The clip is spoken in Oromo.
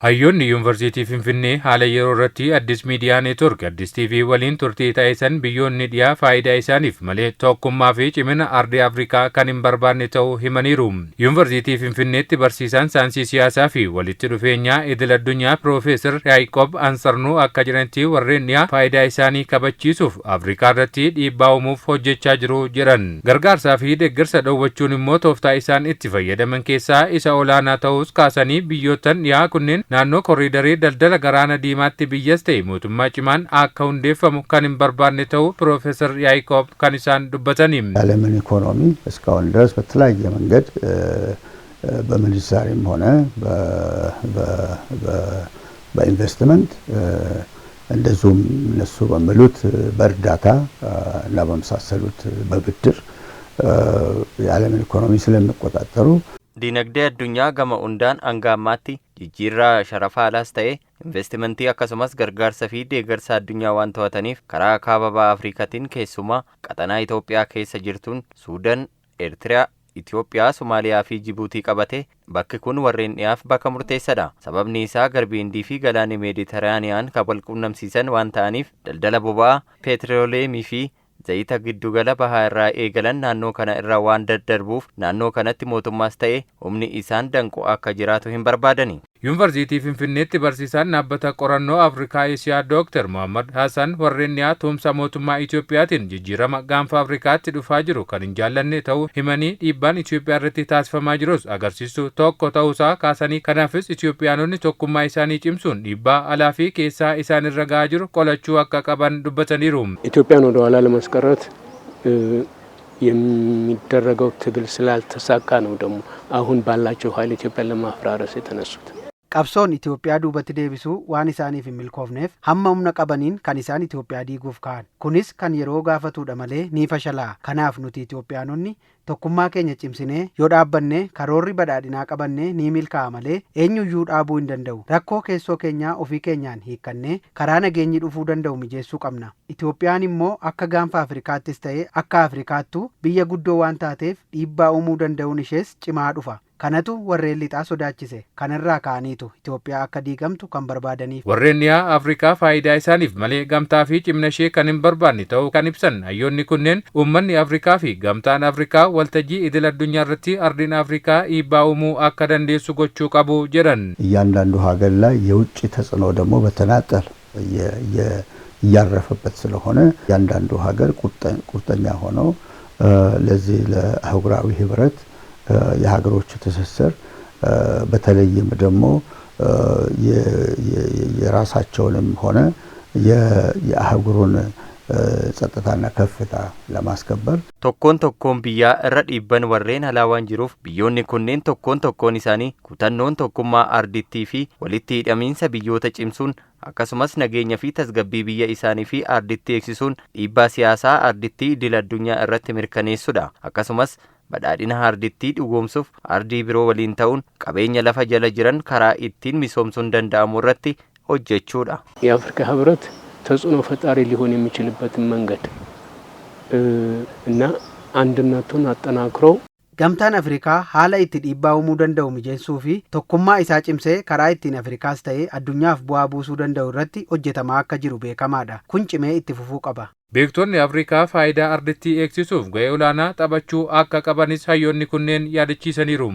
Hayyoonni Yuunivarsiitii Finfinnee haala yeroo irratti Addis Miidiyaa Neetwoork Addis TV waliin turtii taasisan biyyoonni dhiyaa faayidaa isaaniif malee tokkummaa fi cimina ardii Afrikaa kan hin barbaanne ta'uu himaniiru. Yuunivarsiitii Finfinneetti barsiisaan saayinsii siyaasaa fi walitti dhufeenyaa idil addunyaa Piroofeesar Yaaqoob Ansarnuu akka jiranitti warreen dhiyaa faayidaa isaanii kabachiisuuf Afrikaa irratti dhiibbaa uumuuf hojjechaa jiru jedhan. Gargaarsaa fi deeggarsa dhoowwachuun immoo tooftaa isaan itti fayyadaman keessaa isa olaanaa ta'us kaasanii biyyoottan dhiyaa kunneen naannoo koriidarii daldala galaana diimaatti biyyas ta'e mootummaa cimaan akka hundeeffamu kan hin barbaanne ta'uu ፕሮፌሰር ያዕቆብ kan isaan dubbatanii የዓለምን ኢኮኖሚ እስካሁን ድረስ በተለያየ መንገድ በምንዛሬም ሆነ በኢንቨስትመንት እንደዚሁም እነሱ በሚሉት በእርዳታ እና በመሳሰሉት በብድር የዓለምን ኢኮኖሚ ስለሚቆጣጠሩ Dinagdee addunyaa gama hundaan hanga ammaatti jijjiirraa sharafaalaas ta'e investimentii akkasumas gargaarsa fi deeggarsa addunyaa waan to'ataniif karaa kaaba baha Afrikaatiin keessumaa qaxanaa Itoophiyaa keessa jirtuun Suudaan, Eertiriyaa, Itoophiyaa, Somaaliyaa fi Jibuutii qabate bakki kun warreen dhiyaaf bakka murteessadha. Sababni isaa garbi Hindii fi galaana Meeditiraaniyaan kan wal quunnamsiisan waan ta'aniif daldala boba'aa, peetirooleemii fi zayita giddugala bahaa irraa eegalan naannoo kana irraa waan daddarbuuf naannoo kanatti mootummaas ta'e humni isaan danqu akka jiraatu hin barbaadani. Yuunivarsiitii Finfinneetti barsiisaan dhaabbata qorannoo Afrikaa Eesiyaa Dr. Muhammad Hassan warreen dhiyaa tumsa mootummaa Itoophiyaatiin jijjiirama gaanfa Afrikaatti dhufaa jiru kan hin jaallanne ta'uu himanii dhiibbaan Itoophiyaa irratti taasifamaa jirus agarsiisu tokko ta'uusaa kaasanii kanaafis Itoophiyaanonni tokkummaa isaanii cimsuun dhiibbaa alaa fi keessaa isaan irra gahaa jiru qolachuu akka qaban dubbataniiru. ኢትዮጵያን ወደ ኋላ ለማስቀረት የሚደረገው ትግል ስላልተሳካ ነው ደግሞ አሁን ባላቸው ኃይል ኢትዮጵያን ለማፈራረስ የተነሱት qabsoon Itoophiyaa duubatti deebisuu waan isaaniif hin milkoofneef hamma humna qabaniin kan isaan Itoophiyaa diiguuf ka'an. Kunis kan yeroo gaafatudha malee ni fashalaa. Kanaaf nuti Itoophiyaanonni tokkummaa keenya cimsinee yoo dhaabbanne karoorri badhaadhinaa qabannee ni milkaa'a malee eenyuyyuu dhaabuu hin danda'u. Rakkoo keessoo keenyaa ofii keenyaan hiikkannee karaa nageenyi dhufuu danda'u mijeessuu qabna. Itoophiyaan immoo akka gaanfa Afrikaattis ta'ee akka Afrikaattuu biyya guddoo waan taateef dhiibbaa uumuu danda'uun ishees cimaa dhufa. Kanatu warreen lixaa sodaachise. Kanarraa ka'aniitu Itoophiyaa akka diigamtu kan barbaadaniif. Warreen dhiyaa Afrikaa faayidaa isaaniif malee gamtaa fi cimna ishee kan hin barbaanne ta'uu kan ibsan hayyoonni kunneen uummanni Afrikaa fi gamtaan Afrikaa waltajjii idil addunyaa irratti ardiin Afrikaa dhiibbaa uumuu akka dandeessu gochuu qabu jedhan. እያንዳንዱ ሀገር ላይ የውጭ ተጽዕኖ ደግሞ በተናጠል እያረፈበት ስለሆነ እያንዳንዱ ሀገር ቁርጠኛ ሆኖ ለዚህ ለአህጉራዊ ህብረት የሀገሮች ትስስር በተለይም ደግሞ የራሳቸውንም ሆነ የአህጉሩን ጸጥታና ከፍታ ለማስከበር tokkoon biyyaa irra dhiibban warreen halaawaan jiruuf biyyoonni kunneen tokkoon isaanii kutannoon tokkummaa ardittii fi walitti hidhamiinsa biyyoota cimsuun akkasumas nageenya fi tasgabbii biyya isaanii fi ardittii eegsisuun dhiibbaa siyaasaa ardittii idil addunyaa irratti mirkaneessudha. Akkasumas badhaadhina ardittii dhugoomsuuf ardii biroo waliin ta'uun qabeenya lafa jala jiran karaa ittiin misoomsuun danda'amu irratti hojjechuudha. የአፍሪካ ህብረት ተጽዕኖ ፈጣሪ ሊሆን የሚችልበትን መንገድ እና አንድነቱን አጠናክሮ gamtaan Afrikaa haala itti dhiibbaa uumuu danda'u mijeessuu fi tokkummaa isaa cimsee karaa ittiin Afrikaas ta'ee addunyaaf bu'aa buusuu danda'u irratti hojjetamaa akka jiru beekamaadha. Kun cimee itti fufuu qaba. Beektonni Afrikaa faayidaa ardittii eegsisuuf ga'ee olaanaa taphachuu akka qabanis hayyoonni kunneen yaadachiisaniiru.